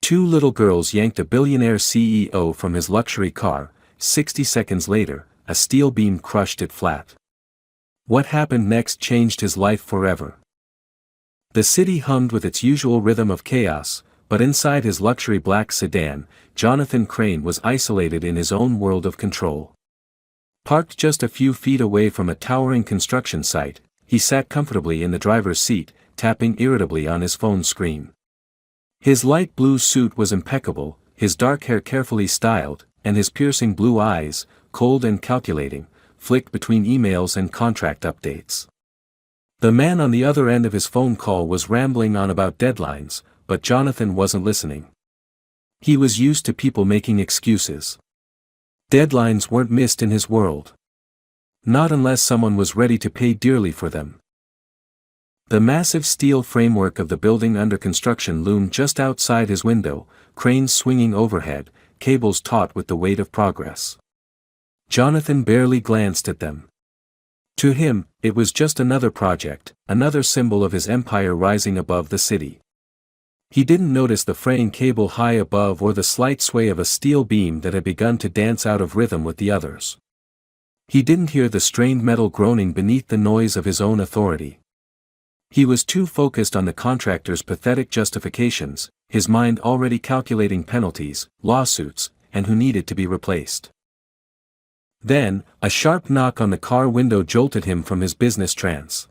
Two little girls yanked a billionaire CEO from his luxury car. 60 seconds later, a steel beam crushed it flat. What happened next changed his life forever. The city hummed with its usual rhythm of chaos, but inside his luxury black sedan, Jonathan Crane was isolated in his own world of control. Parked just a few feet away from a towering construction site, he sat comfortably in the driver's seat, tapping irritably on his phone screen. His light blue suit was impeccable, his dark hair carefully styled, and his piercing blue eyes, cold and calculating, flicked between emails and contract updates. The man on the other end of his phone call was rambling on about deadlines, but Jonathan wasn't listening. He was used to people making excuses. Deadlines weren't missed in his world. Not unless someone was ready to pay dearly for them. The massive steel framework of the building under construction loomed just outside his window, cranes swinging overhead, cables taut with the weight of progress. Jonathan barely glanced at them. To him, it was just another project, another symbol of his empire rising above the city. He didn't notice the fraying cable high above or the slight sway of a steel beam that had begun to dance out of rhythm with the others. He didn't hear the strained metal groaning beneath the noise of his own authority. He was too focused on the contractor's pathetic justifications, his mind already calculating penalties, lawsuits, and who needed to be replaced. Then, a sharp knock on the car window jolted him from his business trance.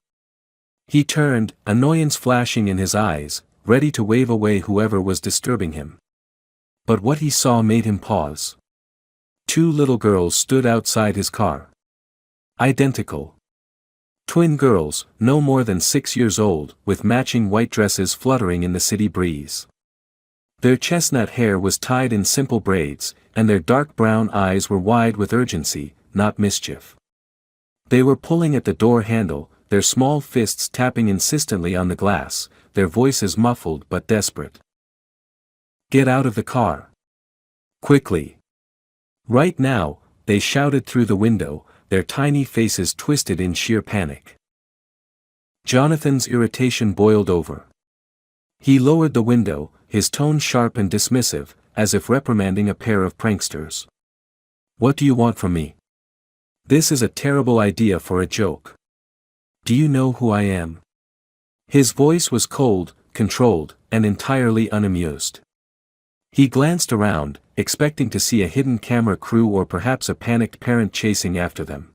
He turned, annoyance flashing in his eyes, ready to wave away whoever was disturbing him. But what he saw made him pause. Two little girls stood outside his car. Identical. Twin girls, no more than 6 years old, with matching white dresses fluttering in the city breeze. Their chestnut hair was tied in simple braids, and their dark brown eyes were wide with urgency, not mischief. They were pulling at the door handle, their small fists tapping insistently on the glass, their voices muffled but desperate. "Get out of the car. Quickly. Right now," they shouted through the window, their tiny faces twisted in sheer panic. Jonathan's irritation boiled over. He lowered the window, his tone sharp and dismissive, as if reprimanding a pair of pranksters. "What do you want from me? This is a terrible idea for a joke. Do you know who I am?" His voice was cold, controlled, and entirely unamused. He glanced around, expecting to see a hidden camera crew or perhaps a panicked parent chasing after them.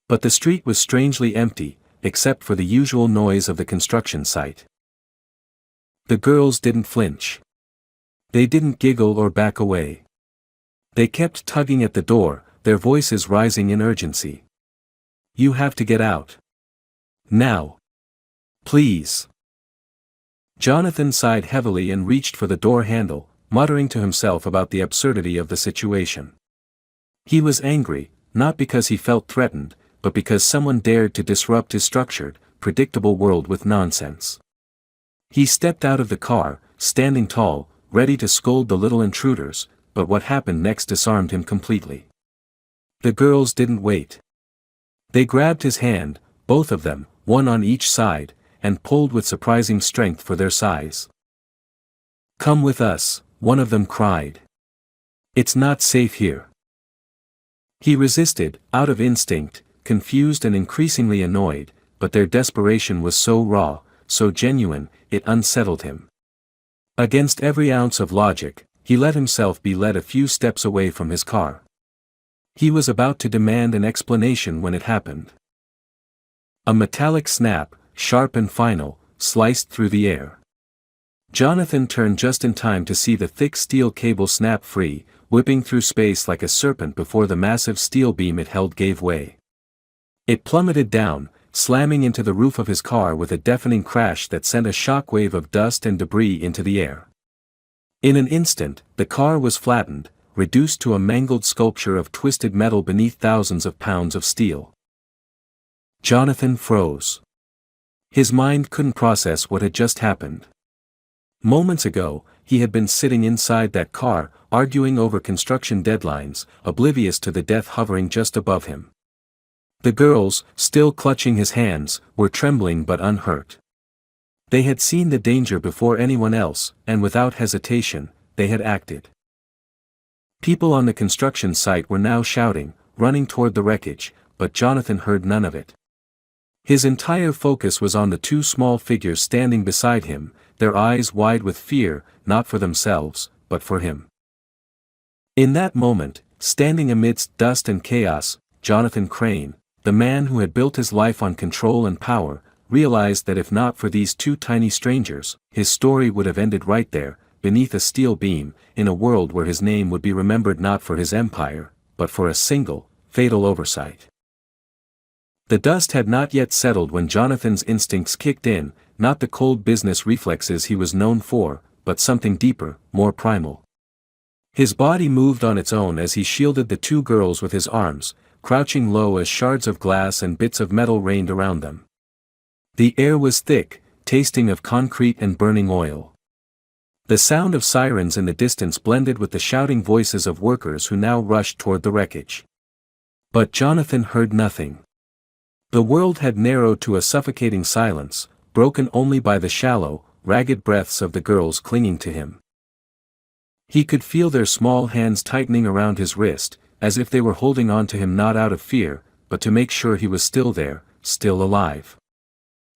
But the street was strangely empty, except for the usual noise of the construction site. The girls didn't flinch. They didn't giggle or back away. They kept tugging at the door, their voices rising in urgency. "You have to get out. Now. Please." Jonathan sighed heavily and reached for the door handle, muttering to himself about the absurdity of the situation. He was angry, not because he felt threatened, but because someone dared to disrupt his structured, predictable world with nonsense. He stepped out of the car, standing tall, ready to scold the little intruders, but what happened next disarmed him completely. The girls didn't wait. They grabbed his hand, both of them, one on each side, and pulled with surprising strength for their size. "Come with us," one of them cried. "It's not safe here." He resisted, out of instinct, confused and increasingly annoyed, but their desperation was so raw, so genuine, it unsettled him. Against every ounce of logic, he let himself be led a few steps away from his car. He was about to demand an explanation when it happened. A metallic snap, sharp and final, sliced through the air. Jonathan turned just in time to see the thick steel cable snap free, whipping through space like a serpent before the massive steel beam it held gave way. It plummeted down, slamming into the roof of his car with a deafening crash that sent a shockwave of dust and debris into the air. In an instant, the car was flattened, reduced to a mangled sculpture of twisted metal beneath thousands of pounds of steel. Jonathan froze. His mind couldn't process what had just happened. Moments ago, he had been sitting inside that car, arguing over construction deadlines, oblivious to the death hovering just above him. The girls, still clutching his hands, were trembling but unhurt. They had seen the danger before anyone else, and without hesitation, they had acted. People on the construction site were now shouting, running toward the wreckage, but Jonathan heard none of it. His entire focus was on the two small figures standing beside him, their eyes wide with fear, not for themselves, but for him. In that moment, standing amidst dust and chaos, Jonathan Crane, the man who had built his life on control and power, realized that if not for these two tiny strangers, his story would have ended right there, beneath a steel beam, in a world where his name would be remembered not for his empire, but for a single, fatal oversight. The dust had not yet settled when Jonathan's instincts kicked in, not the cold business reflexes he was known for, but something deeper, more primal. His body moved on its own as he shielded the two girls with his arms, crouching low as shards of glass and bits of metal rained around them. The air was thick, tasting of concrete and burning oil. The sound of sirens in the distance blended with the shouting voices of workers who now rushed toward the wreckage. But Jonathan heard nothing. The world had narrowed to a suffocating silence, broken only by the shallow, ragged breaths of the girls clinging to him. He could feel their small hands tightening around his wrist, as if they were holding on to him not out of fear, but to make sure he was still there, still alive.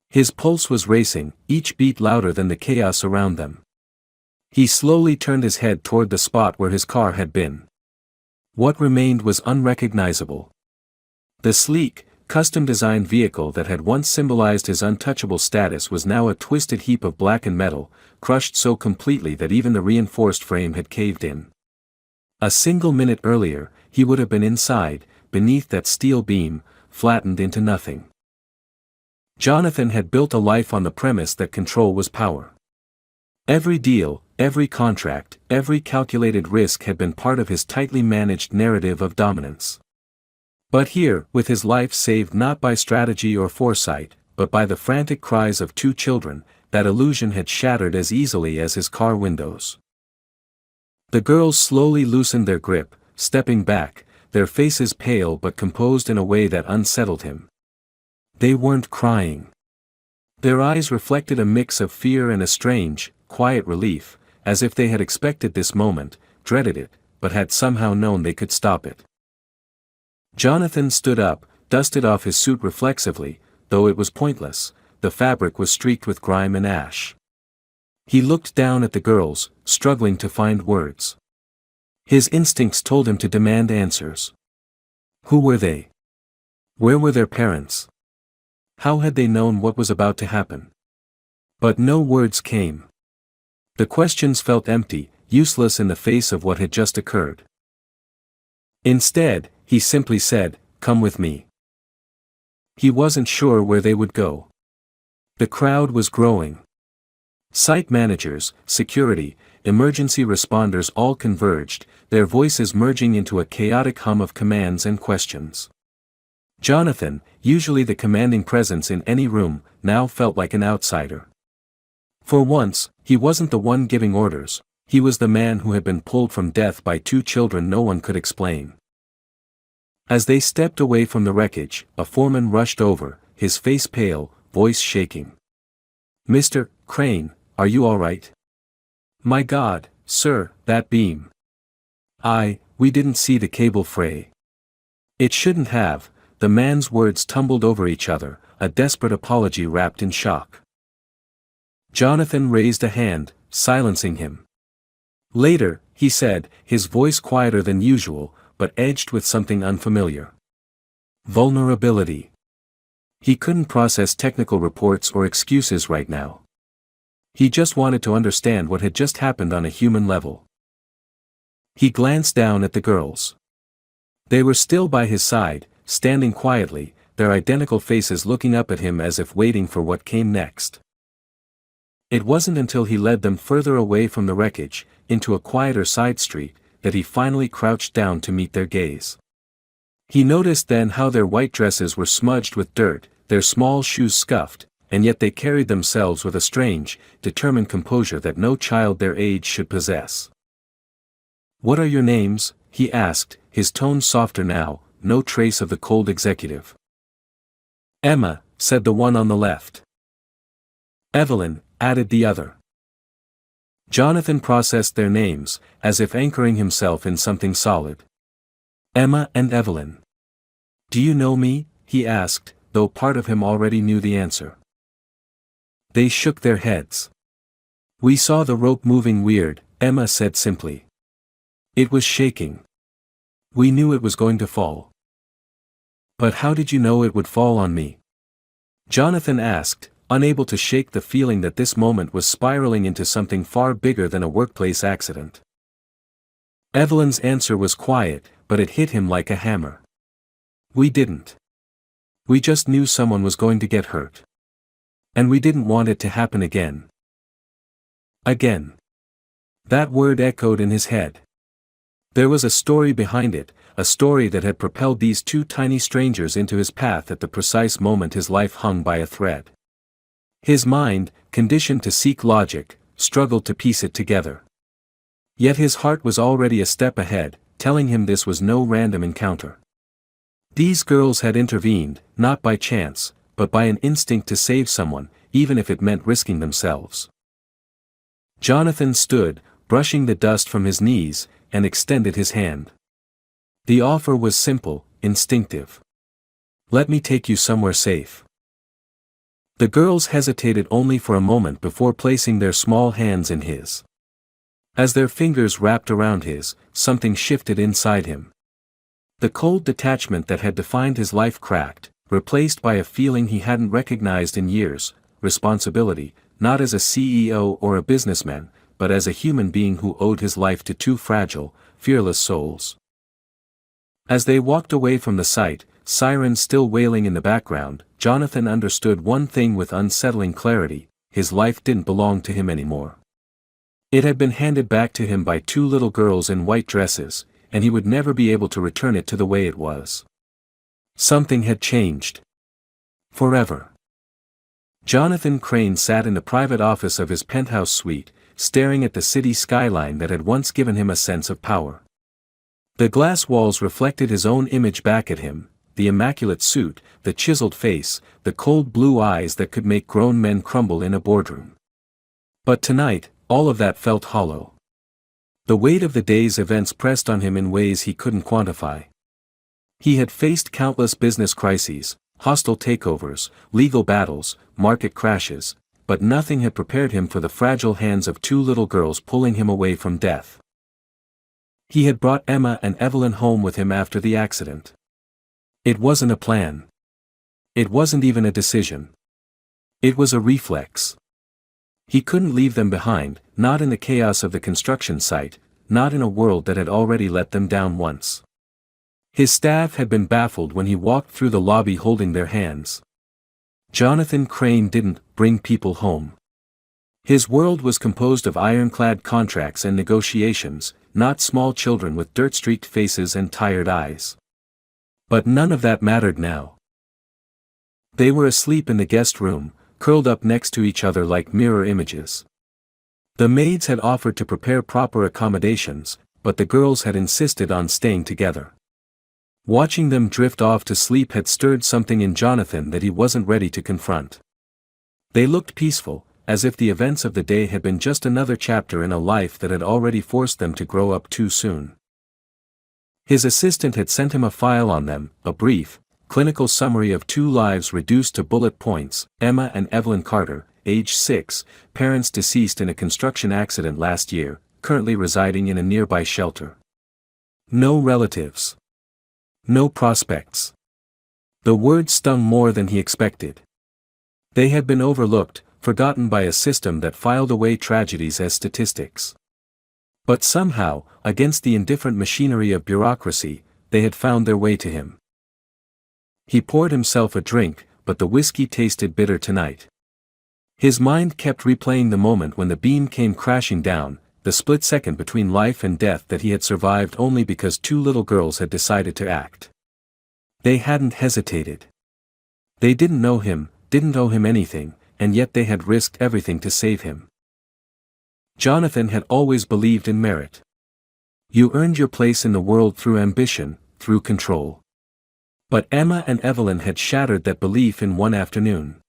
His pulse was racing, each beat louder than the chaos around them. He slowly turned his head toward the spot where his car had been. What remained was unrecognizable. The sleek, custom-designed vehicle that had once symbolized his untouchable status was now a twisted heap of blackened metal, crushed so completely that even the reinforced frame had caved in. A single minute earlier, he would have been inside, beneath that steel beam, flattened into nothing. Jonathan had built a life on the premise that control was power. Every deal, every contract, every calculated risk had been part of his tightly managed narrative of dominance. But here, with his life saved not by strategy or foresight, but by the frantic cries of two children, that illusion had shattered as easily as his car windows. The girls slowly loosened their grip, stepping back, their faces pale but composed in a way that unsettled him. They weren't crying. Their eyes reflected a mix of fear and a strange, quiet relief, as if they had expected this moment, dreaded it, but had somehow known they could stop it. Jonathan stood up, dusted off his suit reflexively, though it was pointless, the fabric was streaked with grime and ash. He looked down at the girls, struggling to find words. His instincts told him to demand answers. Who were they? Where were their parents? How had they known what was about to happen? But no words came. The questions felt empty, useless in the face of what had just occurred. Instead, he simply said, "Come with me." He wasn't sure where they would go. The crowd was growing. Site managers, security, emergency responders all converged, their voices merging into a chaotic hum of commands and questions. Jonathan, usually the commanding presence in any room, now felt like an outsider. For once, he wasn't the one giving orders, he was the man who had been pulled from death by two children no one could explain. As they stepped away from the wreckage, a foreman rushed over, his face pale, voice shaking. "Mr. Crane, are you all right?" "My God, sir, that beam. We didn't see the cable fray." "It shouldn't have." The man's words tumbled over each other, a desperate apology wrapped in shock. Jonathan raised a hand, silencing him. Later, he said, his voice quieter than usual, but edged with something unfamiliar. Vulnerability. He couldn't process technical reports or excuses right now. He just wanted to understand what had just happened on a human level. He glanced down at the girls. They were still by his side, standing quietly, their identical faces looking up at him as if waiting for what came next. It wasn't until he led them further away from the wreckage, into a quieter side street, that he finally crouched down to meet their gaze. He noticed then how their white dresses were smudged with dirt, their small shoes scuffed, and yet they carried themselves with a strange, determined composure that no child their age should possess. "What are your names?" he asked, his tone softer now, no trace of the cold executive. "Emma," said the one on the left. Evelyn, added the other. Jonathan processed their names, as if anchoring himself in something solid. Emma and Evelyn. Do you know me? He asked, though part of him already knew the answer. They shook their heads. We saw the rope moving weird, Emma said simply. It was shaking. We knew it was going to fall. But how did you know it would fall on me? Jonathan asked, unable to shake the feeling that this moment was spiraling into something far bigger than a workplace accident. Evelyn's answer was quiet, but it hit him like a hammer. We didn't. We just knew someone was going to get hurt. And we didn't want it to happen again. Again. That word echoed in his head. There was a story behind it, a story that had propelled these two tiny strangers into his path at the precise moment his life hung by a thread. His mind, conditioned to seek logic, struggled to piece it together. Yet his heart was already a step ahead, telling him this was no random encounter. These girls had intervened, not by chance, but by an instinct to save someone, even if it meant risking themselves. Jonathan stood, brushing the dust from his knees, and extended his hand. The offer was simple, instinctive. Let me take you somewhere safe. The girls hesitated only for a moment before placing their small hands in his. As their fingers wrapped around his, something shifted inside him. The cold detachment that had defined his life cracked, replaced by a feeling he hadn't recognized in years, responsibility, not as a CEO or a businessman, but as a human being who owed his life to two fragile, fearless souls. As they walked away from the site, sirens still wailing in the background, Jonathan understood one thing with unsettling clarity: his life didn't belong to him anymore. It had been handed back to him by two little girls in white dresses, and he would never be able to return it to the way it was. Something had changed. Forever. Jonathan Crane sat in the private office of his penthouse suite, staring at the city skyline that had once given him a sense of power. The glass walls reflected his own image back at him, the immaculate suit, the chiseled face, the cold blue eyes that could make grown men crumble in a boardroom. But tonight, all of that felt hollow. The weight of the day's events pressed on him in ways he couldn't quantify. He had faced countless business crises, hostile takeovers, legal battles, market crashes, but nothing had prepared him for the fragile hands of two little girls pulling him away from death. He had brought Emma and Evelyn home with him after the accident. It wasn't a plan. It wasn't even a decision. It was a reflex. He couldn't leave them behind, not in the chaos of the construction site, not in a world that had already let them down once. His staff had been baffled when he walked through the lobby holding their hands. Jonathan Crane didn't bring people home. His world was composed of ironclad contracts and negotiations, not small children with dirt-streaked faces and tired eyes. But none of that mattered now. They were asleep in the guest room, curled up next to each other like mirror images. The maids had offered to prepare proper accommodations, but the girls had insisted on staying together. Watching them drift off to sleep had stirred something in Jonathan that he wasn't ready to confront. They looked peaceful, as if the events of the day had been just another chapter in a life that had already forced them to grow up too soon. His assistant had sent him a file on them, a brief, clinical summary of two lives reduced to bullet points: Emma and Evelyn Carter, age 6, parents deceased in a construction accident last year, currently residing in a nearby shelter. No relatives. No prospects. The words stung more than he expected. They had been overlooked, forgotten by a system that filed away tragedies as statistics. But somehow, against the indifferent machinery of bureaucracy, they had found their way to him. He poured himself a drink, but the whiskey tasted bitter tonight. His mind kept replaying the moment when the beam came crashing down, the split second between life and death that he had survived only because two little girls had decided to act. They hadn't hesitated. They didn't know him, didn't owe him anything, and yet they had risked everything to save him. Jonathan had always believed in merit. You earned your place in the world through ambition, through control. But Emma and Evelyn had shattered that belief in one afternoon.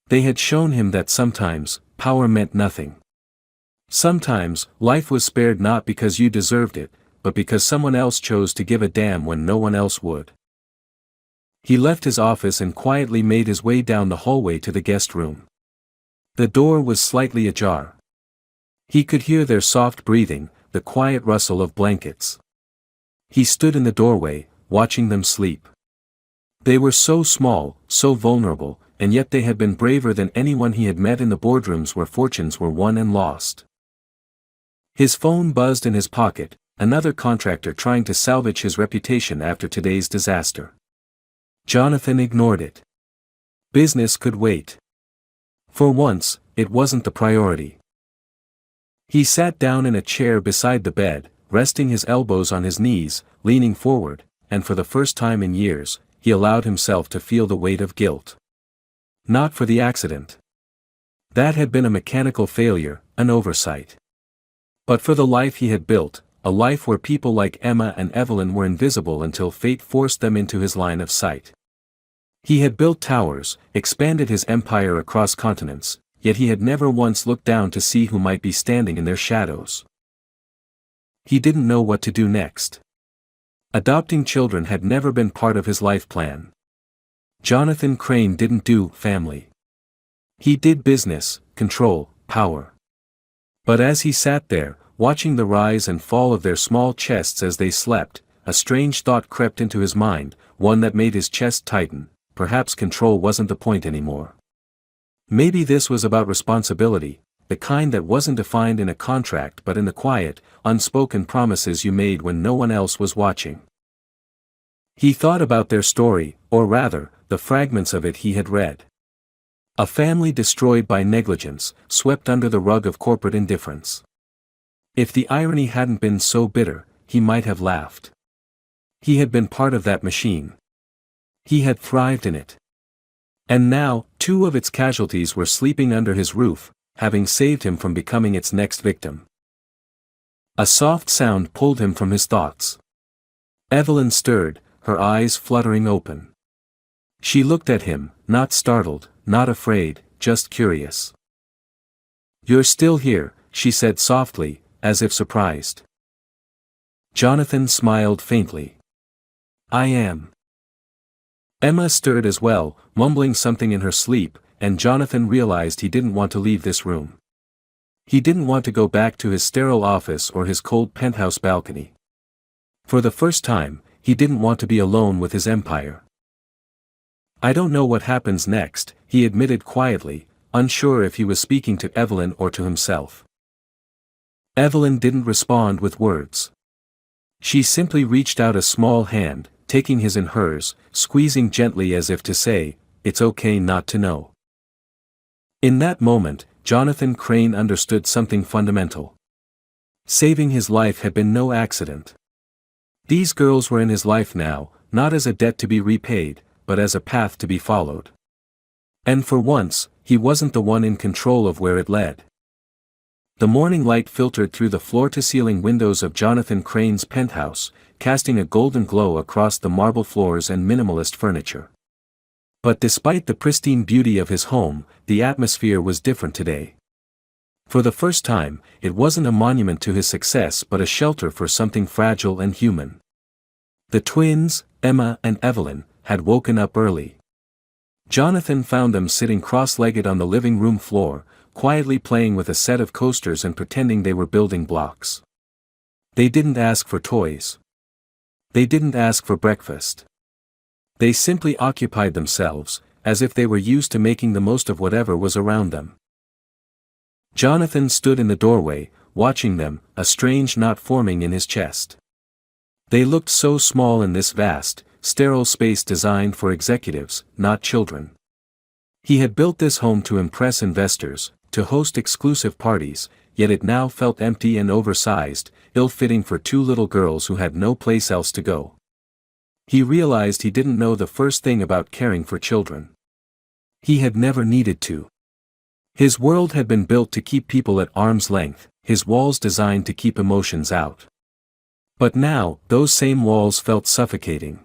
They had shown him that sometimes, power meant nothing. Sometimes, life was spared not because you deserved it, but because someone else chose to give a damn when no one else would. He left his office and quietly made his way down the hallway to the guest room. The door was slightly ajar. He could hear their soft breathing, the quiet rustle of blankets. He stood in the doorway, watching them sleep. They were so small, so vulnerable, and yet they had been braver than anyone he had met in the boardrooms where fortunes were won and lost. His phone buzzed in his pocket, another contractor trying to salvage his reputation after today's disaster. Jonathan ignored it. Business could wait. For once, it wasn't the priority. He sat down in a chair beside the bed, resting his elbows on his knees, leaning forward, and for the first time in years, he allowed himself to feel the weight of guilt. Not for the accident. That had been a mechanical failure, an oversight. But for the life he had built, a life where people like Emma and Evelyn were invisible until fate forced them into his line of sight. He had built towers, expanded his empire across continents, yet he had never once looked down to see who might be standing in their shadows. He didn't know what to do next. Adopting children had never been part of his life plan. Jonathan Crane didn't do family. He did business, control, power. But as he sat there, watching the rise and fall of their small chests as they slept, a strange thought crept into his mind, one that made his chest tighten. Perhaps control wasn't the point anymore. Maybe this was about responsibility, the kind that wasn't defined in a contract but in the quiet, unspoken promises you made when no one else was watching. He thought about their story, or rather, the fragments of it he had read. A family destroyed by negligence, swept under the rug of corporate indifference. If the irony hadn't been so bitter, he might have laughed. He had been part of that machine. He had thrived in it. And now, two of its casualties were sleeping under his roof, having saved him from becoming its next victim. A soft sound pulled him from his thoughts. Evelyn stirred, her eyes fluttering open. She looked at him, not startled, not afraid, just curious. "You're still here," she said softly, as if surprised. Jonathan smiled faintly. "I am." Emma stirred as well, mumbling something in her sleep, and Jonathan realized he didn't want to leave this room. He didn't want to go back to his sterile office or his cold penthouse balcony. For the first time, he didn't want to be alone with his empire. "I don't know what happens next," he admitted quietly, unsure if he was speaking to Evelyn or to himself. Evelyn didn't respond with words. She simply reached out a small hand, taking his in hers, squeezing gently as if to say, "It's okay not to know." In that moment, Jonathan Crane understood something fundamental. Saving his life had been no accident. These girls were in his life now, not as a debt to be repaid, but as a path to be followed. And for once, he wasn't the one in control of where it led. The morning light filtered through the floor-to-ceiling windows of Jonathan Crane's penthouse, casting a golden glow across the marble floors and minimalist furniture. But despite the pristine beauty of his home, the atmosphere was different today. For the first time, it wasn't a monument to his success but a shelter for something fragile and human. The twins, Emma and Evelyn, had woken up early. Jonathan found them sitting cross-legged on the living room floor, quietly playing with a set of coasters and pretending they were building blocks. They didn't ask for toys. They didn't ask for breakfast. They simply occupied themselves, as if they were used to making the most of whatever was around them. Jonathan stood in the doorway, watching them, a strange knot forming in his chest. They looked so small in this vast, sterile space designed for executives, not children. He had built this home to impress investors, to host exclusive parties, yet it now felt empty and oversized, ill-fitting for two little girls who had no place else to go. He realized he didn't know the first thing about caring for children. He had never needed to. His world had been built to keep people at arm's length, his walls designed to keep emotions out. But now, those same walls felt suffocating.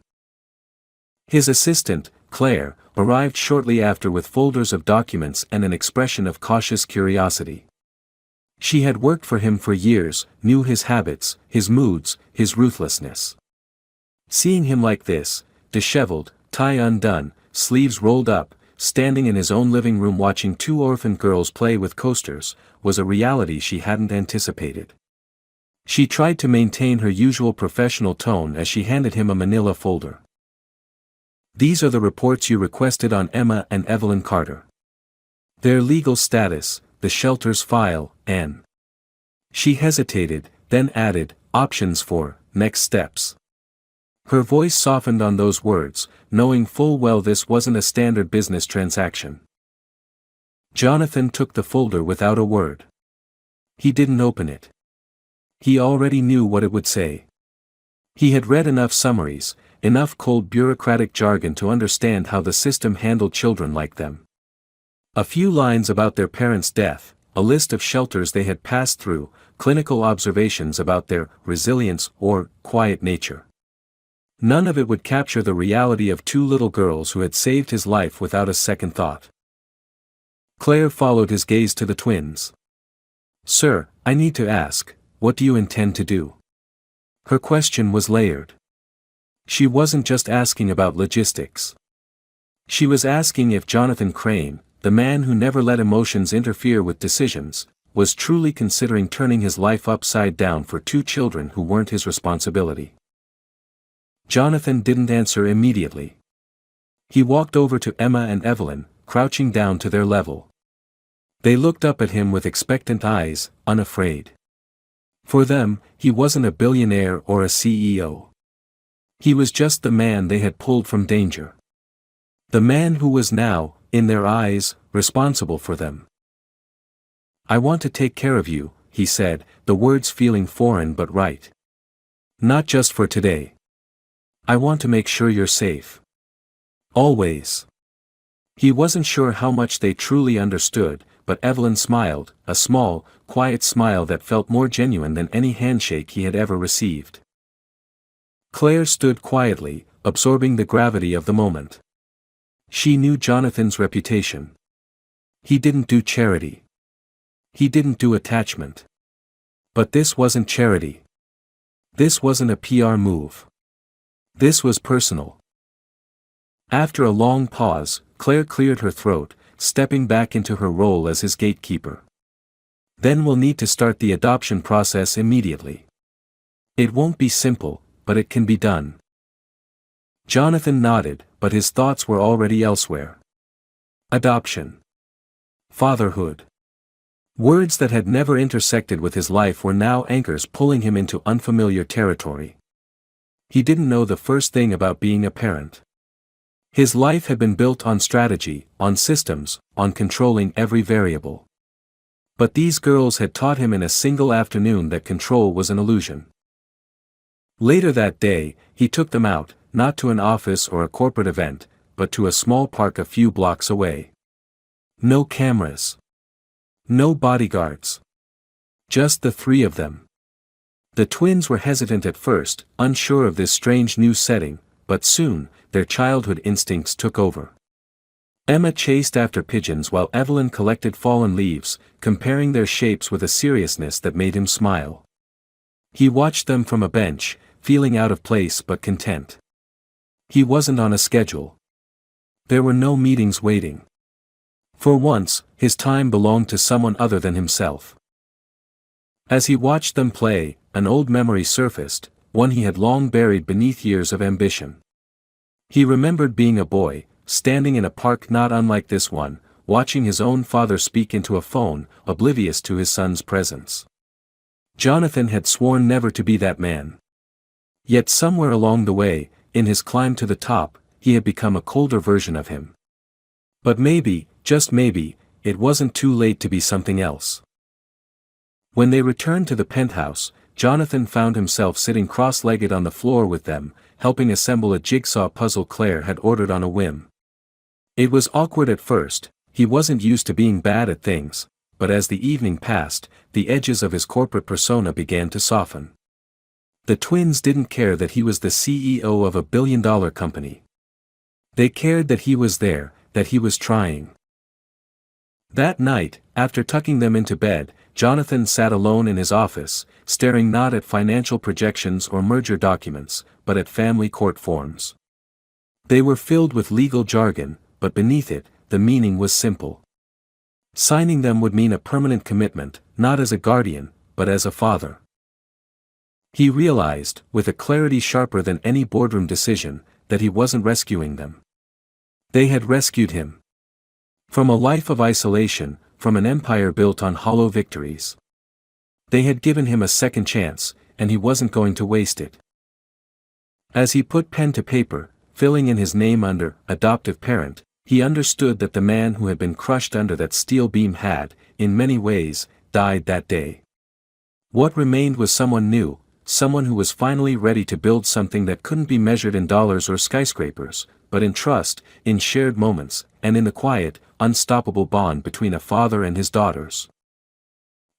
His assistant, Claire, arrived shortly after with folders of documents and an expression of cautious curiosity. She had worked for him for years, knew his habits, his moods, his ruthlessness. Seeing him like this, disheveled, tie undone, sleeves rolled up, standing in his own living room watching two orphan girls play with coasters, was a reality she hadn't anticipated. She tried to maintain her usual professional tone as she handed him a manila folder. "These are the reports you requested on Emma and Evelyn Carter. Their legal status, the shelter's file, and..." She hesitated, then added, "options for next steps." Her voice softened on those words, knowing full well this wasn't a standard business transaction. Jonathan took the folder without a word. He didn't open it. He already knew what it would say. He had read enough summaries, enough cold bureaucratic jargon to understand how the system handled children like them. A few lines about their parents' death, a list of shelters they had passed through, clinical observations about their resilience or quiet nature. None of it would capture the reality of two little girls who had saved his life without a second thought. Claire followed his gaze to the twins. "Sir, I need to ask, what do you intend to do?" Her question was layered. She wasn't just asking about logistics. She was asking if Jonathan Crane, the man who never let emotions interfere with decisions, was truly considering turning his life upside down for two children who weren't his responsibility. Jonathan didn't answer immediately. He walked over to Emma and Evelyn, crouching down to their level. They looked up at him with expectant eyes, unafraid. For them, he wasn't a billionaire or a CEO. He was just the man they had pulled from danger. The man who was now, in their eyes, responsible for them. "I want to take care of you," he said, the words feeling foreign but right. "Not just for today. I want to make sure you're safe. Always." He wasn't sure how much they truly understood, but Evelyn smiled, a small, quiet smile that felt more genuine than any handshake he had ever received. Claire stood quietly, absorbing the gravity of the moment. She knew Jonathan's reputation. He didn't do charity. He didn't do attachment. But this wasn't charity. This wasn't a PR move. This was personal. After a long pause, Claire cleared her throat, stepping back into her role as his gatekeeper. "Then we'll need to start the adoption process immediately. It won't be simple, but it can be done." Jonathan nodded, but his thoughts were already elsewhere. Adoption. Fatherhood. Words that had never intersected with his life were now anchors pulling him into unfamiliar territory. He didn't know the first thing about being a parent. His life had been built on strategy, on systems, on controlling every variable. But these girls had taught him in a single afternoon that control was an illusion. Later that day, he took them out, not to an office or a corporate event, but to a small park a few blocks away. No cameras. No bodyguards. Just the three of them. The twins were hesitant at first, unsure of this strange new setting, but soon, their childhood instincts took over. Emma chased after pigeons while Evelyn collected fallen leaves, comparing their shapes with a seriousness that made him smile. He watched them from a bench, feeling out of place but content. He wasn't on a schedule. There were no meetings waiting. For once, his time belonged to someone other than himself. As he watched them play, an old memory surfaced, one he had long buried beneath years of ambition. He remembered being a boy, standing in a park not unlike this one, watching his own father speak into a phone, oblivious to his son's presence. Jonathan had sworn never to be that man. Yet somewhere along the way, in his climb to the top, he had become a colder version of him. But maybe, just maybe, it wasn't too late to be something else. When they returned to the penthouse, Jonathan found himself sitting cross-legged on the floor with them, helping assemble a jigsaw puzzle Claire had ordered on a whim. It was awkward at first, he wasn't used to being bad at things, but as the evening passed, the edges of his corporate persona began to soften. The twins didn't care that he was the CEO of a billion-dollar company. They cared that he was there, that he was trying. That night, after tucking them into bed, Jonathan sat alone in his office, staring not at financial projections or merger documents, but at family court forms. They were filled with legal jargon, but beneath it, the meaning was simple. Signing them would mean a permanent commitment, not as a guardian, but as a father. He realized, with a clarity sharper than any boardroom decision, that he wasn't rescuing them. They had rescued him. From a life of isolation, from an empire built on hollow victories. They had given him a second chance, and he wasn't going to waste it. As he put pen to paper, filling in his name under adoptive parent, he understood that the man who had been crushed under that steel beam had, in many ways, died that day. What remained was someone new, someone who was finally ready to build something that couldn't be measured in dollars or skyscrapers, but in trust, in shared moments, and in the quiet, unstoppable bond between a father and his daughters.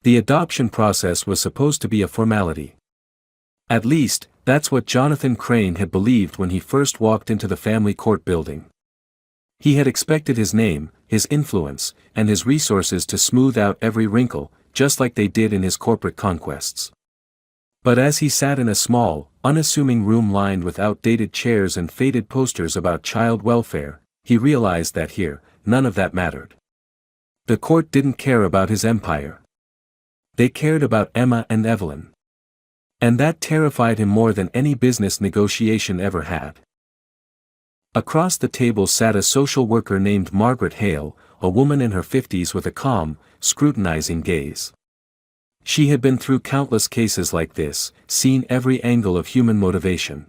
The adoption process was supposed to be a formality. At least, that's what Jonathan Crane had believed when he first walked into the family court building. He had expected his name, his influence, and his resources to smooth out every wrinkle, just like they did in his corporate conquests. But as he sat in a small, unassuming room lined with outdated chairs and faded posters about child welfare, he realized that here, none of that mattered. The court didn't care about his empire. They cared about Emma and Evelyn. And that terrified him more than any business negotiation ever had. Across the table sat a social worker named Margaret Hale, a woman in her 50s with a calm, scrutinizing gaze. She had been through countless cases like this, seen every angle of human motivation.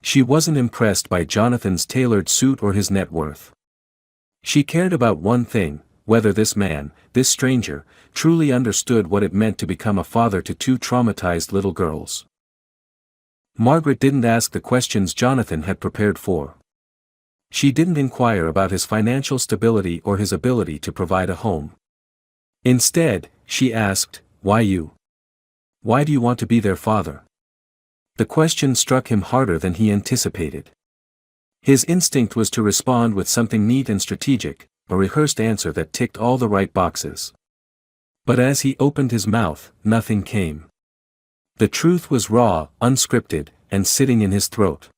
She wasn't impressed by Jonathan's tailored suit or his net worth. She cared about one thing, whether this man, this stranger, truly understood what it meant to become a father to two traumatized little girls. Margaret didn't ask the questions Jonathan had prepared for. She didn't inquire about his financial stability or his ability to provide a home. Instead, she asked, "Why you? Why do you want to be their father?" The question struck him harder than he anticipated. His instinct was to respond with something neat and strategic, a rehearsed answer that ticked all the right boxes. But as he opened his mouth, nothing came. The truth was raw, unscripted, and sitting in his throat.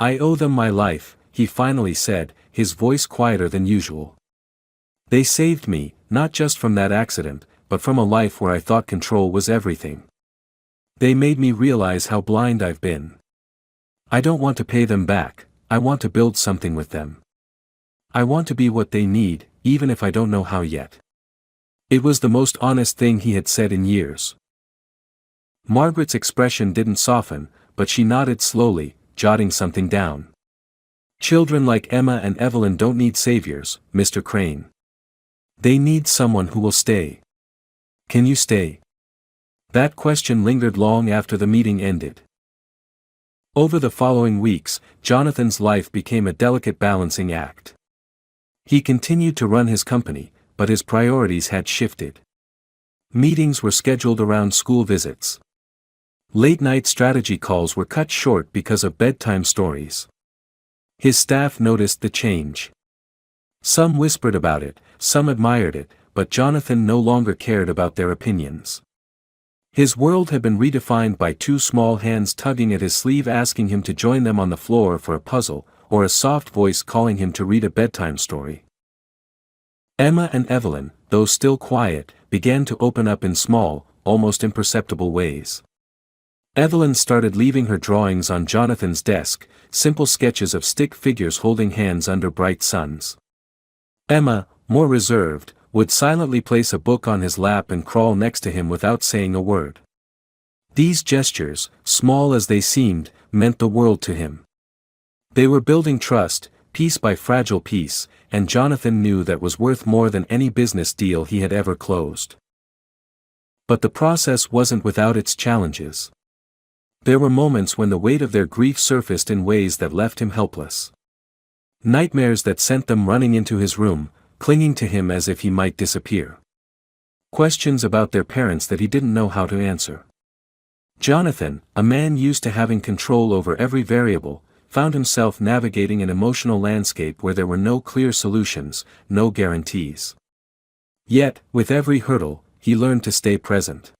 "I owe them my life," he finally said, his voice quieter than usual. "They saved me, not just from that accident, but from a life where I thought control was everything. They made me realize how blind I've been. I don't want to pay them back, I want to build something with them. I want to be what they need, even if I don't know how yet." It was the most honest thing he had said in years. Margaret's expression didn't soften, but she nodded slowly, jotting something down. "Children like Emma and Evelyn don't need saviors, Mr. Crane. They need someone who will stay. Can you stay?" That question lingered long after the meeting ended. Over the following weeks, Jonathan's life became a delicate balancing act. He continued to run his company, but his priorities had shifted. Meetings were scheduled around school visits. Late-night strategy calls were cut short because of bedtime stories. His staff noticed the change. Some whispered about it, some admired it, but Jonathan no longer cared about their opinions. His world had been redefined by two small hands tugging at his sleeve asking him to join them on the floor for a puzzle, or a soft voice calling him to read a bedtime story. Emma and Evelyn, though still quiet, began to open up in small, almost imperceptible ways. Evelyn started leaving her drawings on Jonathan's desk, simple sketches of stick figures holding hands under bright suns. Emma, more reserved, would silently place a book on his lap and crawl next to him without saying a word. These gestures, small as they seemed, meant the world to him. They were building trust, piece by fragile piece, and Jonathan knew that was worth more than any business deal he had ever closed. But the process wasn't without its challenges. There were moments when the weight of their grief surfaced in ways that left him helpless. Nightmares that sent them running into his room, clinging to him as if he might disappear. Questions about their parents that he didn't know how to answer. Jonathan, a man used to having control over every variable, found himself navigating an emotional landscape where there were no clear solutions, no guarantees. Yet, with every hurdle, he learned to stay present.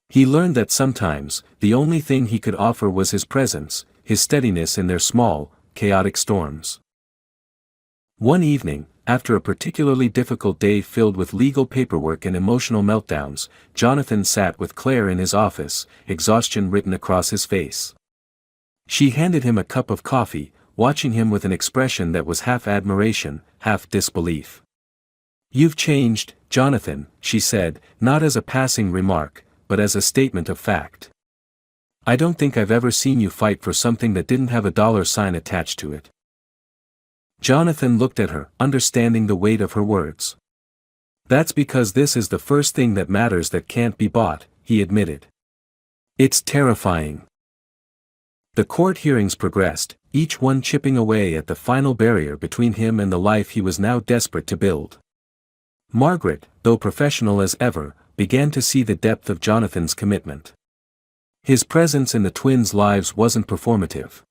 He learned that sometimes, the only thing he could offer was his presence, his steadiness in their small, chaotic storms. One evening, after a particularly difficult day filled with legal paperwork and emotional meltdowns, Jonathan sat with Claire in his office, exhaustion written across his face. She handed him a cup of coffee, watching him with an expression that was half admiration, half disbelief. "You've changed, Jonathan," she said, not as a passing remark, but as a statement of fact. "I don't think I've ever seen you fight for something that didn't have a dollar sign attached to it." Jonathan looked at her, understanding the weight of her words. "That's because this is the first thing that matters that can't be bought," he admitted. "It's terrifying." The court hearings progressed, each one chipping away at the final barrier between him and the life he was now desperate to build. Margaret, though professional as ever, began to see the depth of Jonathan's commitment. His presence in the twins' lives wasn't performative.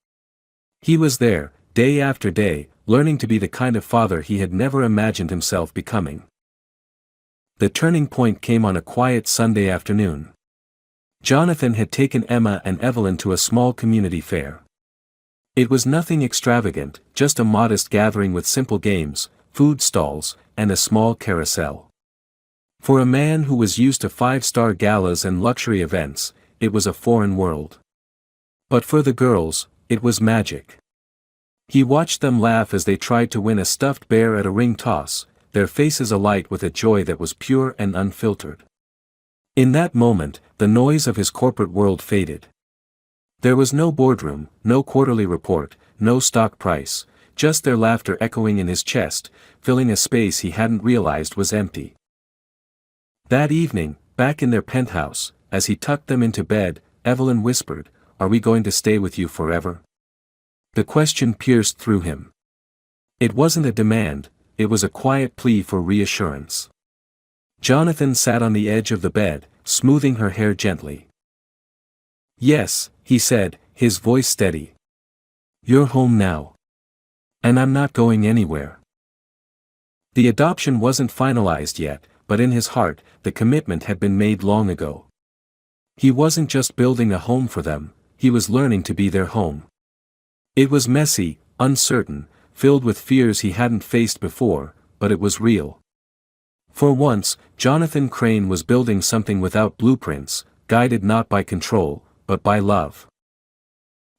He was there, day after day, learning to be the kind of father he had never imagined himself becoming. The turning point came on a quiet Sunday afternoon. Jonathan had taken Emma and Evelyn to a small community fair. It was nothing extravagant, just a modest gathering with simple games, food stalls, and a small carousel. For a man who was used to five-star galas and luxury events, it was a foreign world. But for the girls, it was magic. He watched them laugh as they tried to win a stuffed bear at a ring toss, their faces alight with a joy that was pure and unfiltered. In that moment, the noise of his corporate world faded. There was no boardroom, no quarterly report, no stock price, just their laughter echoing in his chest, filling a space he hadn't realized was empty. That evening, back in their penthouse, as he tucked them into bed, Evelyn whispered, "Are we going to stay with you forever?" The question pierced through him. It wasn't a demand, it was a quiet plea for reassurance. Jonathan sat on the edge of the bed, smoothing her hair gently. "Yes," he said, his voice steady. "You're home now. And I'm not going anywhere." The adoption wasn't finalized yet, but in his heart, the commitment had been made long ago. He wasn't just building a home for them, he was learning to be their home. It was messy, uncertain, filled with fears he hadn't faced before, but it was real. For once, Jonathan Crane was building something without blueprints, guided not by control, but by love.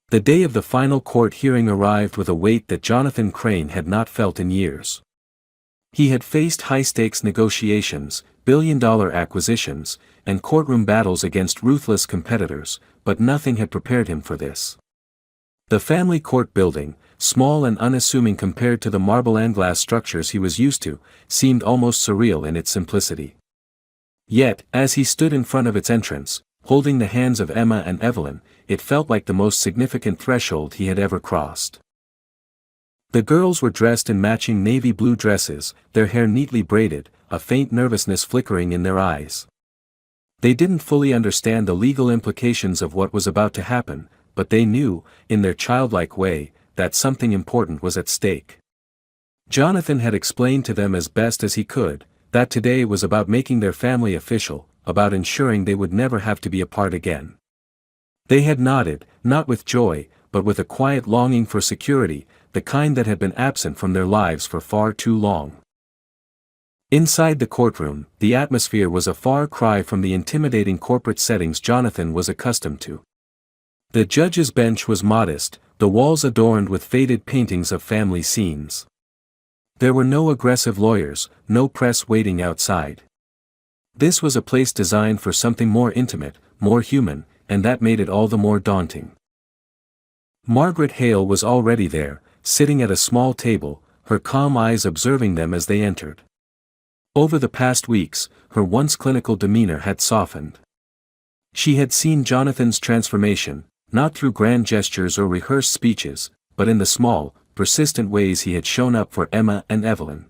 The day of the final court hearing arrived with a weight that Jonathan Crane had not felt in years. He had faced high-stakes negotiations, billion-dollar acquisitions, and courtroom battles against ruthless competitors, but nothing had prepared him for this. The family court building, small and unassuming compared to the marble and glass structures he was used to, seemed almost surreal in its simplicity. Yet, as he stood in front of its entrance, holding the hands of Emma and Evelyn, it felt like the most significant threshold he had ever crossed. The girls were dressed in matching navy blue dresses, their hair neatly braided, a faint nervousness flickering in their eyes. They didn't fully understand the legal implications of what was about to happen, but they knew, in their childlike way, that something important was at stake. Jonathan had explained to them as best as he could, that today was about making their family official, about ensuring they would never have to be apart again. They had nodded, not with joy, but with a quiet longing for security, the kind that had been absent from their lives for far too long. Inside the courtroom, the atmosphere was a far cry from the intimidating corporate settings Jonathan was accustomed to. The judge's bench was modest, the walls adorned with faded paintings of family scenes. There were no aggressive lawyers, no press waiting outside. This was a place designed for something more intimate, more human, and that made it all the more daunting. Margaret Hale was already there, sitting at a small table, her calm eyes observing them as they entered. Over the past weeks, her once clinical demeanor had softened. She had seen Jonathan's transformation, not through grand gestures or rehearsed speeches, but in the small, persistent ways he had shown up for Emma and Evelyn.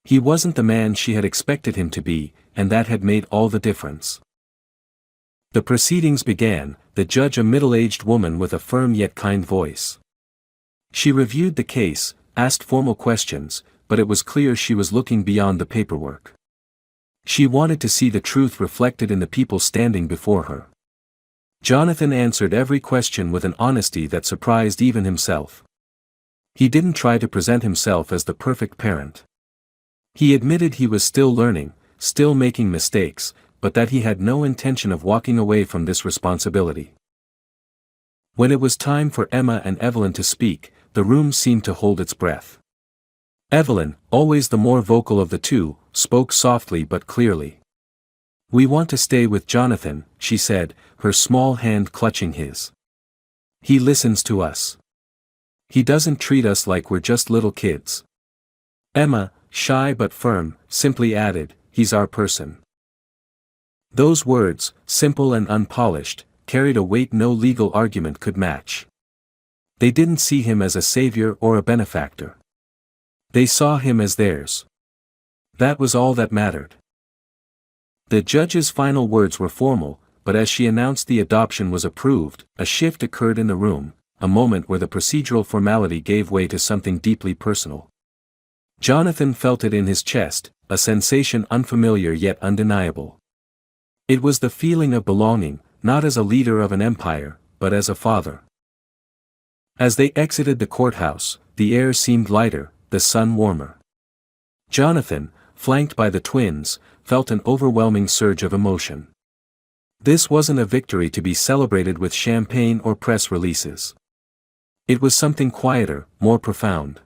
He wasn't the man she had expected him to be, and that had made all the difference. The proceedings began, the judge a middle-aged woman with a firm yet kind voice. She reviewed the case, asked formal questions, but it was clear she was looking beyond the paperwork. She wanted to see the truth reflected in the people standing before her. Jonathan answered every question with an honesty that surprised even himself. He didn't try to present himself as the perfect parent. He admitted he was still learning, still making mistakes, but that he had no intention of walking away from this responsibility. When it was time for Emma and Evelyn to speak, the room seemed to hold its breath. Evelyn, always the more vocal of the two, spoke softly but clearly. "We want to stay with Jonathan," she said, her small hand clutching his. "He listens to us. He doesn't treat us like we're just little kids." Emma, shy but firm, simply added, "He's our person." Those words, simple and unpolished, carried a weight no legal argument could match. They didn't see him as a savior or a benefactor. They saw him as theirs. That was all that mattered. The judge's final words were formal, but as she announced the adoption was approved, a shift occurred in the room, a moment where the procedural formality gave way to something deeply personal. Jonathan felt it in his chest, a sensation unfamiliar yet undeniable. It was the feeling of belonging, not as a leader of an empire, but as a father. As they exited the courthouse, the air seemed lighter, the sun warmer. Jonathan, flanked by the twins, felt an overwhelming surge of emotion. This wasn't a victory to be celebrated with champagne or press releases. It was something quieter, more profound.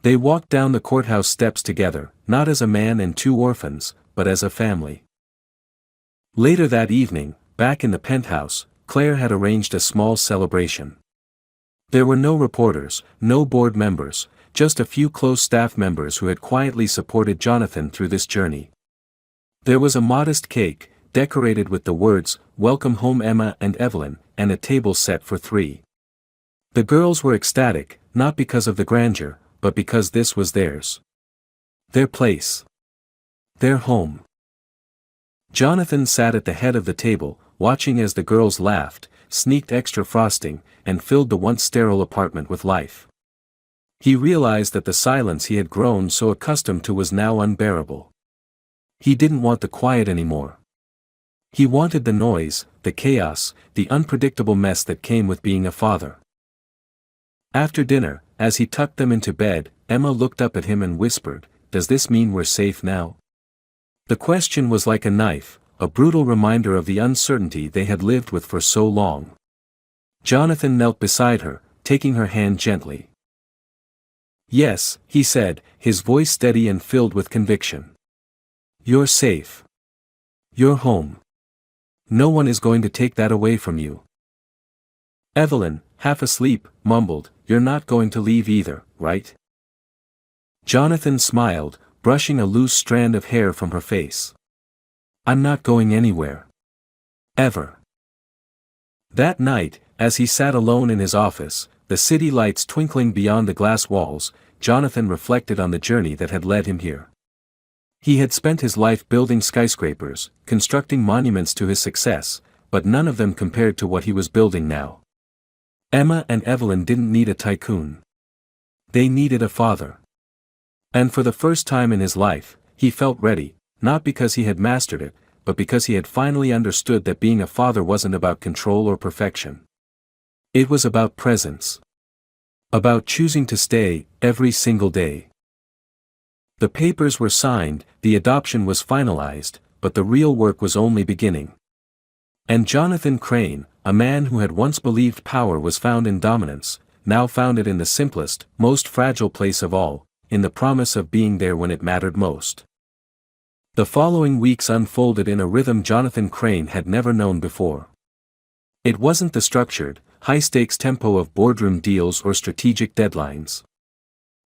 They walked down the courthouse steps together, not as a man and two orphans, but as a family. Later that evening, back in the penthouse, Claire had arranged a small celebration. There were no reporters, no board members, just a few close staff members who had quietly supported Jonathan through this journey. There was a modest cake, decorated with the words, "Welcome home Emma and Evelyn," and a table set for 3. The girls were ecstatic, not because of the grandeur, but because this was theirs. Their place. Their home. Jonathan sat at the head of the table, watching as the girls laughed, sneaked extra frosting, and filled the once sterile apartment with life. He realized that the silence he had grown so accustomed to was now unbearable. He didn't want the quiet anymore. He wanted the noise, the chaos, the unpredictable mess that came with being a father. After dinner, as he tucked them into bed, Emma looked up at him and whispered, "Does this mean we're safe now?" The question was like a knife, a brutal reminder of the uncertainty they had lived with for so long. Jonathan knelt beside her, taking her hand gently. "Yes," he said, his voice steady and filled with conviction. "You're safe. You're home. No one is going to take that away from you." Evelyn, half asleep, mumbled, "You're not going to leave either, right?" Jonathan smiled, brushing a loose strand of hair from her face. "I'm not going anywhere. Ever." That night, as he sat alone in his office, the city lights twinkling beyond the glass walls, Jonathan reflected on the journey that had led him here. He had spent his life building skyscrapers, constructing monuments to his success, but none of them compared to what he was building now. Emma and Evelyn didn't need a tycoon. They needed a father. And for the first time in his life, he felt ready, not because he had mastered it, but because he had finally understood that being a father wasn't about control or perfection. It was about presence. About choosing to stay, every single day. The papers were signed, the adoption was finalized, but the real work was only beginning. And Jonathan Crane, a man who had once believed power was found in dominance, now found it in the simplest, most fragile place of all, in the promise of being there when it mattered most. The following weeks unfolded in a rhythm Jonathan Crane had never known before. It wasn't the structured, high-stakes tempo of boardroom deals or strategic deadlines.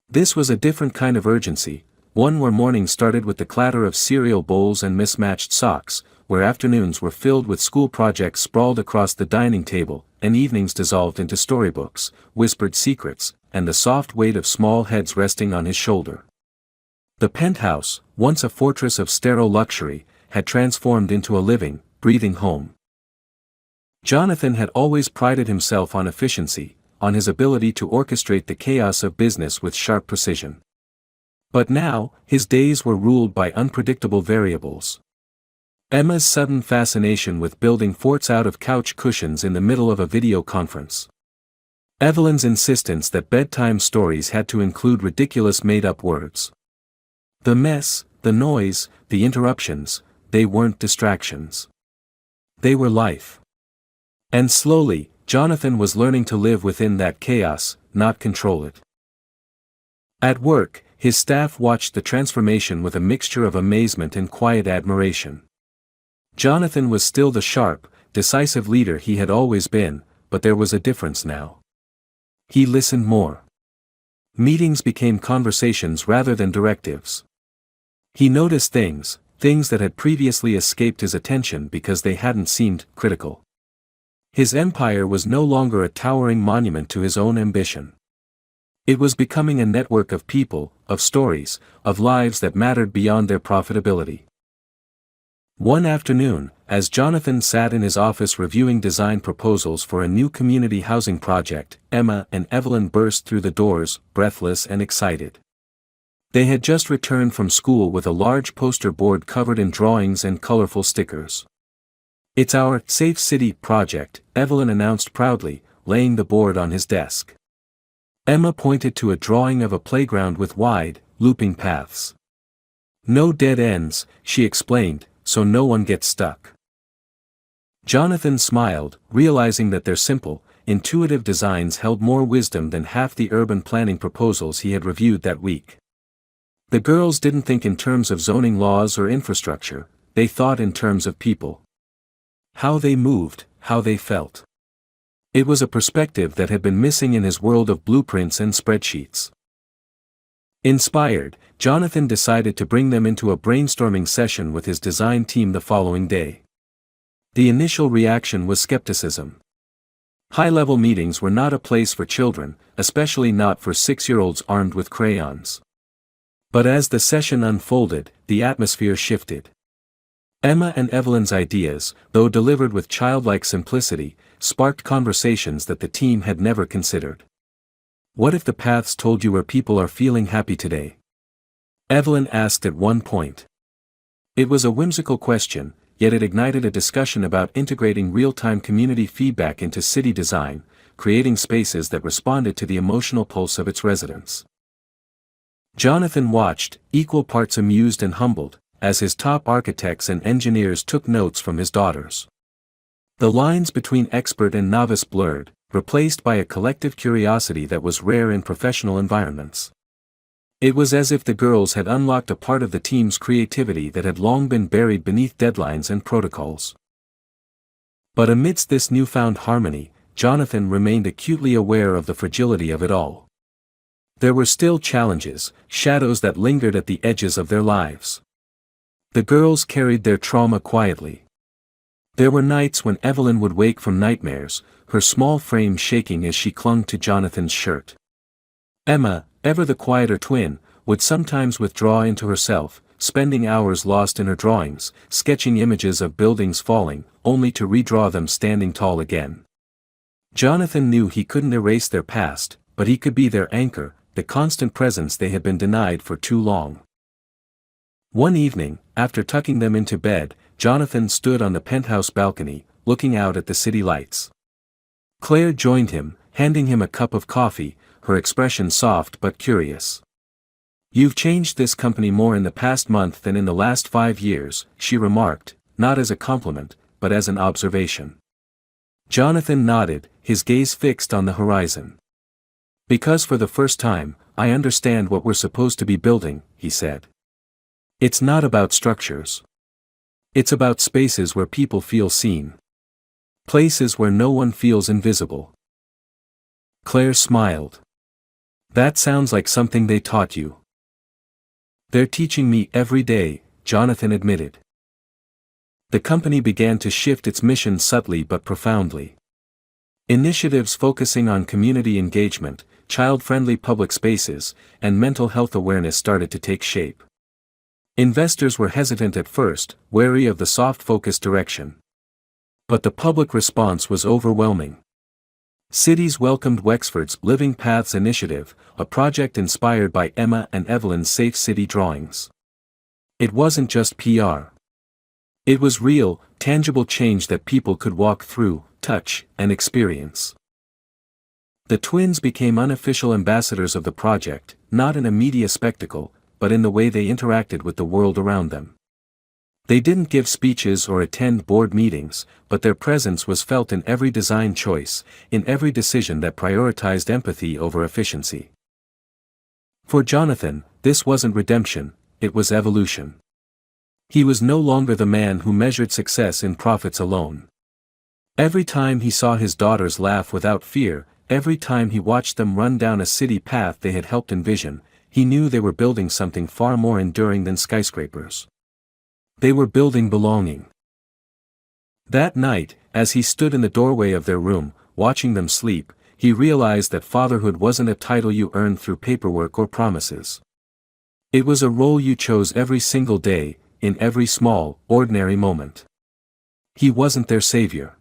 This was a different kind of urgency, one where mornings started with the clatter of cereal bowls and mismatched socks, where afternoons were filled with school projects sprawled across the dining table, and evenings dissolved into storybooks, whispered secrets, and the soft weight of small heads resting on his shoulder. The penthouse, once a fortress of sterile luxury, had transformed into a living, breathing home. Jonathan had always prided himself on efficiency, on his ability to orchestrate the chaos of business with sharp precision. But now, his days were ruled by unpredictable variables. Emma's sudden fascination with building forts out of couch cushions in the middle of a video conference. Evelyn's insistence that bedtime stories had to include ridiculous made-up words. The mess, the noise, the interruptions, they weren't distractions. They were life. And slowly, Jonathan was learning to live within that chaos, not control it. At work, his staff watched the transformation with a mixture of amazement and quiet admiration. Jonathan was still the sharp, decisive leader he had always been, but there was a difference now. He listened more. Meetings became conversations rather than directives. He noticed things that had previously escaped his attention because they hadn't seemed critical. His empire was no longer a towering monument to his own ambition. It was becoming a network of people, of stories, of lives that mattered beyond their profitability. One afternoon, as Jonathan sat in his office reviewing design proposals for a new community housing project, Emma and Evelyn burst through the doors, breathless and excited. They had just returned from school with a large poster board covered in drawings and colorful stickers. "It's our Safe City project," Evelyn announced proudly, laying the board on his desk. Emma pointed to a drawing of a playground with wide, looping paths. "No dead ends," she explained, "so no one gets stuck." Jonathan smiled, realizing that their simple, intuitive designs held more wisdom than half the urban planning proposals he had reviewed that week. The girls didn't think in terms of zoning laws or infrastructure, they thought in terms of people. How they moved, how they felt. It was a perspective that had been missing in his world of blueprints and spreadsheets. Inspired, Jonathan decided to bring them into a brainstorming session with his design team the following day. The initial reaction was skepticism. High-level meetings were not a place for children, especially not for 6-year-olds armed with crayons. But as the session unfolded, the atmosphere shifted. Emma and Evelyn's ideas, though delivered with childlike simplicity, sparked conversations that the team had never considered. "What if the paths told you where people are feeling happy today?" Evelyn asked at one point. It was a whimsical question, yet it ignited a discussion about integrating real-time community feedback into city design, creating spaces that responded to the emotional pulse of its residents. Jonathan watched, equal parts amused and humbled, as his top architects and engineers took notes from his daughters. The lines between expert and novice blurred, replaced by a collective curiosity that was rare in professional environments. It was as if the girls had unlocked a part of the team's creativity that had long been buried beneath deadlines and protocols. But amidst this newfound harmony, Jonathan remained acutely aware of the fragility of it all. There were still challenges, shadows that lingered at the edges of their lives. The girls carried their trauma quietly. There were nights when Evelyn would wake from nightmares, her small frame shaking as she clung to Jonathan's shirt. Emma, ever the quieter twin, would sometimes withdraw into herself, spending hours lost in her drawings, sketching images of buildings falling, only to redraw them standing tall again. Jonathan knew he couldn't erase their past, but he could be their anchor, the constant presence they had been denied for too long. One evening, after tucking them into bed, Jonathan stood on the penthouse balcony, looking out at the city lights. Claire joined him, handing him a cup of coffee, her expression soft but curious. "You've changed this company more in the past month than in the last 5 years, she remarked, not as a compliment, but as an observation. Jonathan nodded, his gaze fixed on the horizon. "Because for the first time, I understand what we're supposed to be building," he said. "It's not about structures. It's about spaces where people feel seen. Places where no one feels invisible." Claire smiled. "That sounds like something they taught you." "They're teaching me every day," Jonathan admitted. The company began to shift its mission subtly but profoundly. Initiatives focusing on community engagement, child-friendly public spaces, and mental health awareness started to take shape. Investors were hesitant at first, wary of the soft-focused direction. But the public response was overwhelming. Cities welcomed Wexford's Living Paths initiative, a project inspired by Emma and Evelyn's Safe City drawings. It wasn't just PR. It was real, tangible change that people could walk through, touch, and experience. The twins became unofficial ambassadors of the project, not in a media spectacle, but in the way they interacted with the world around them. They didn't give speeches or attend board meetings, but their presence was felt in every design choice, in every decision that prioritized empathy over efficiency. For Jonathan, this wasn't redemption, it was evolution. He was no longer the man who measured success in profits alone. Every time he saw his daughters laugh without fear, every time he watched them run down a city path they had helped envision, he knew they were building something far more enduring than skyscrapers. They were building belonging. That night, as he stood in the doorway of their room, watching them sleep, he realized that fatherhood wasn't a title you earned through paperwork or promises. It was a role you chose every single day, in every small, ordinary moment. He wasn't their savior.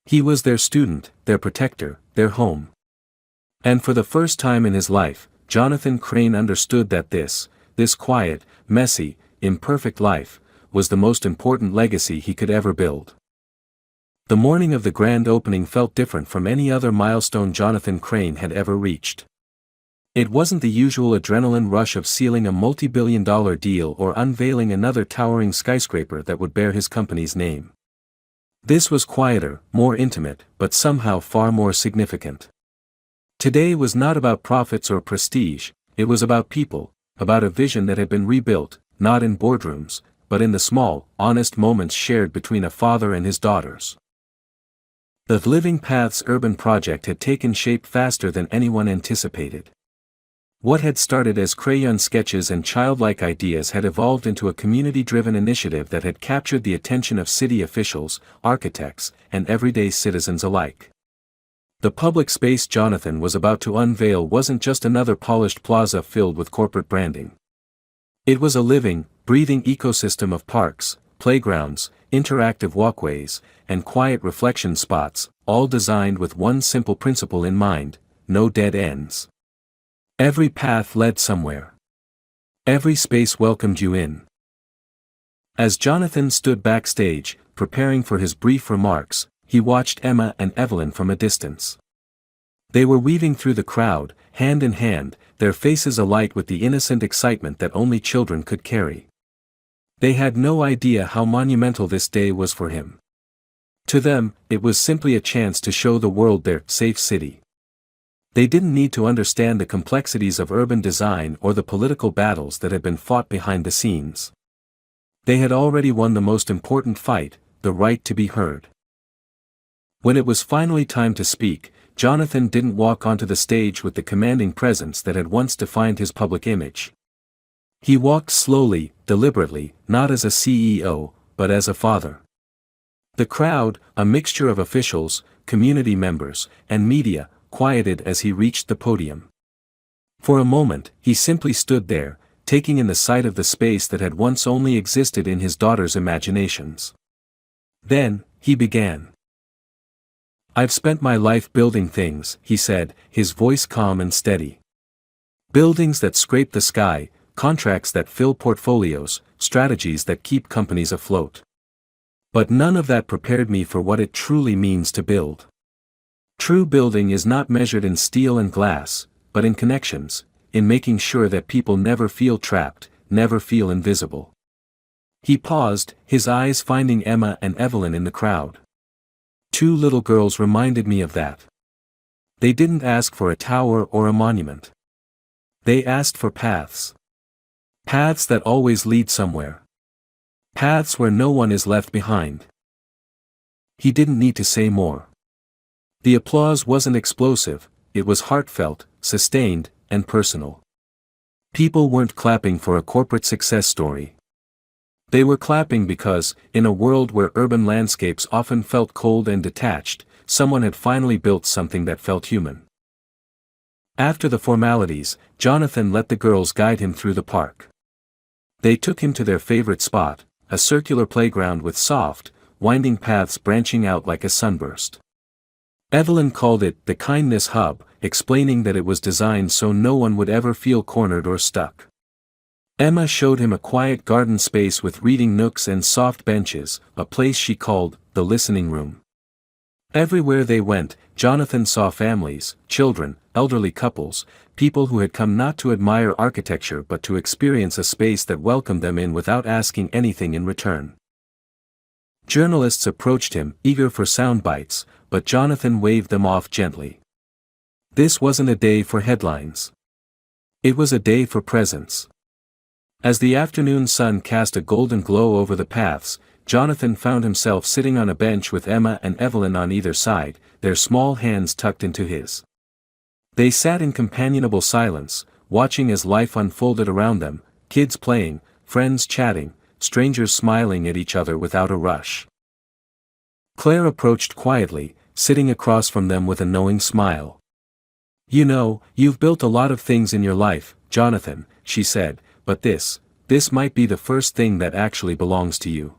He was their student, their protector, their home. And for the first time in his life, Jonathan Crane understood that this quiet, messy, imperfect life, was the most important legacy he could ever build. The morning of the grand opening felt different from any other milestone Jonathan Crane had ever reached. It wasn't the usual adrenaline rush of sealing a multi-billion-dollar deal or unveiling another towering skyscraper that would bear his company's name. This was quieter, more intimate, but somehow far more significant. Today was not about profits or prestige, it was about people, about a vision that had been rebuilt, not in boardrooms, but in the small, honest moments shared between a father and his daughters. The Living Paths urban project had taken shape faster than anyone anticipated. What had started as crayon sketches and childlike ideas had evolved into a community-driven initiative that had captured the attention of city officials, architects, and everyday citizens alike. The public space Jonathan was about to unveil wasn't just another polished plaza filled with corporate branding. It was a living, breathing ecosystem of parks, playgrounds, interactive walkways, and quiet reflection spots, all designed with one simple principle in mind: no dead ends. Every path led somewhere. Every space welcomed you in. As Jonathan stood backstage, preparing for his brief remarks, he watched Emma and Evelyn from a distance. They were weaving through the crowd, hand in hand, their faces alight with the innocent excitement that only children could carry. They had no idea how monumental this day was for him. To them, it was simply a chance to show the world their safe city. They didn't need to understand the complexities of urban design or the political battles that had been fought behind the scenes. They had already won the most important fight, the right to be heard. When it was finally time to speak, Jonathan didn't walk onto the stage with the commanding presence that had once defined his public image. He walked slowly, deliberately, not as a CEO, but as a father. The crowd, a mixture of officials, community members, and media, quieted as he reached the podium. For a moment, he simply stood there, taking in the sight of the space that had once only existed in his daughter's imaginations. Then, he began. "I've spent my life building things," he said, his voice calm and steady. "Buildings that scrape the sky, contracts that fill portfolios, strategies that keep companies afloat. But none of that prepared me for what it truly means to build. True building is not measured in steel and glass, but in connections, in making sure that people never feel trapped, never feel invisible." He paused, his eyes finding Emma and Evelyn in the crowd. "Two little girls reminded me of that. They didn't ask for a tower or a monument. They asked for paths. Paths that always lead somewhere. Paths where no one is left behind." He didn't need to say more. The applause wasn't explosive, it was heartfelt, sustained, and personal. People weren't clapping for a corporate success story. They were clapping because, in a world where urban landscapes often felt cold and detached, someone had finally built something that felt human. After the formalities, Jonathan let the girls guide him through the park. They took him to their favorite spot, a circular playground with soft, winding paths branching out like a sunburst. Evelyn called it the Kindness Hub, explaining that it was designed so no one would ever feel cornered or stuck. Emma showed him a quiet garden space with reading nooks and soft benches, a place she called the listening room. Everywhere they went, Jonathan saw families, children, elderly couples, people who had come not to admire architecture but to experience a space that welcomed them in without asking anything in return. Journalists approached him, eager for sound bites, but Jonathan waved them off gently. This wasn't a day for headlines. It was a day for presence. As the afternoon sun cast a golden glow over the paths, Jonathan found himself sitting on a bench with Emma and Evelyn on either side, their small hands tucked into his. They sat in companionable silence, watching as life unfolded around them, kids playing, friends chatting, strangers smiling at each other without a rush. Claire approached quietly, sitting across from them with a knowing smile. "You know, you've built a lot of things in your life, Jonathan," she said, "but this might be the first thing that actually belongs to you."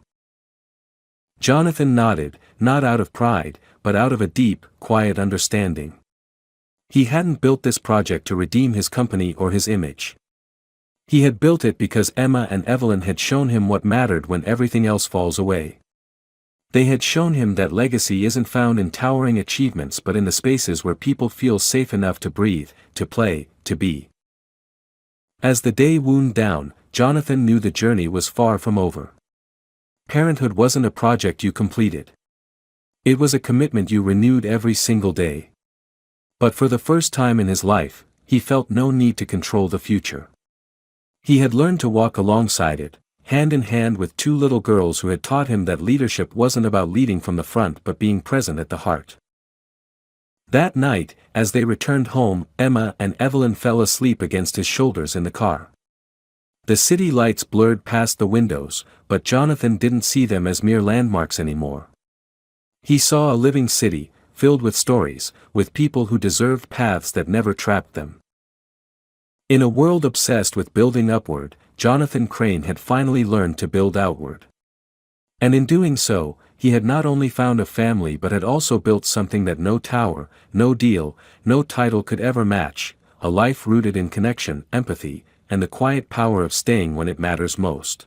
Jonathan nodded, not out of pride, but out of a deep, quiet understanding. He hadn't built this project to redeem his company or his image. He had built it because Emma and Evelyn had shown him what mattered when everything else falls away. They had shown him that legacy isn't found in towering achievements but in the spaces where people feel safe enough to breathe, to play, to be. As the day wound down, Jonathan knew the journey was far from over. Parenthood wasn't a project you completed. It was a commitment you renewed every single day. But for the first time in his life, he felt no need to control the future. He had learned to walk alongside it, hand in hand with two little girls who had taught him that leadership wasn't about leading from the front but being present at the heart. That night, as they returned home, Emma and Evelyn fell asleep against his shoulders in the car. The city lights blurred past the windows, but Jonathan didn't see them as mere landmarks anymore. He saw a living city, filled with stories, with people who deserved paths that never trapped them. In a world obsessed with building upward, Jonathan Crane had finally learned to build outward. And in doing so, he had not only found a family but had also built something that no tower, no deal, no title could ever match, a life rooted in connection, empathy, and the quiet power of staying when it matters most.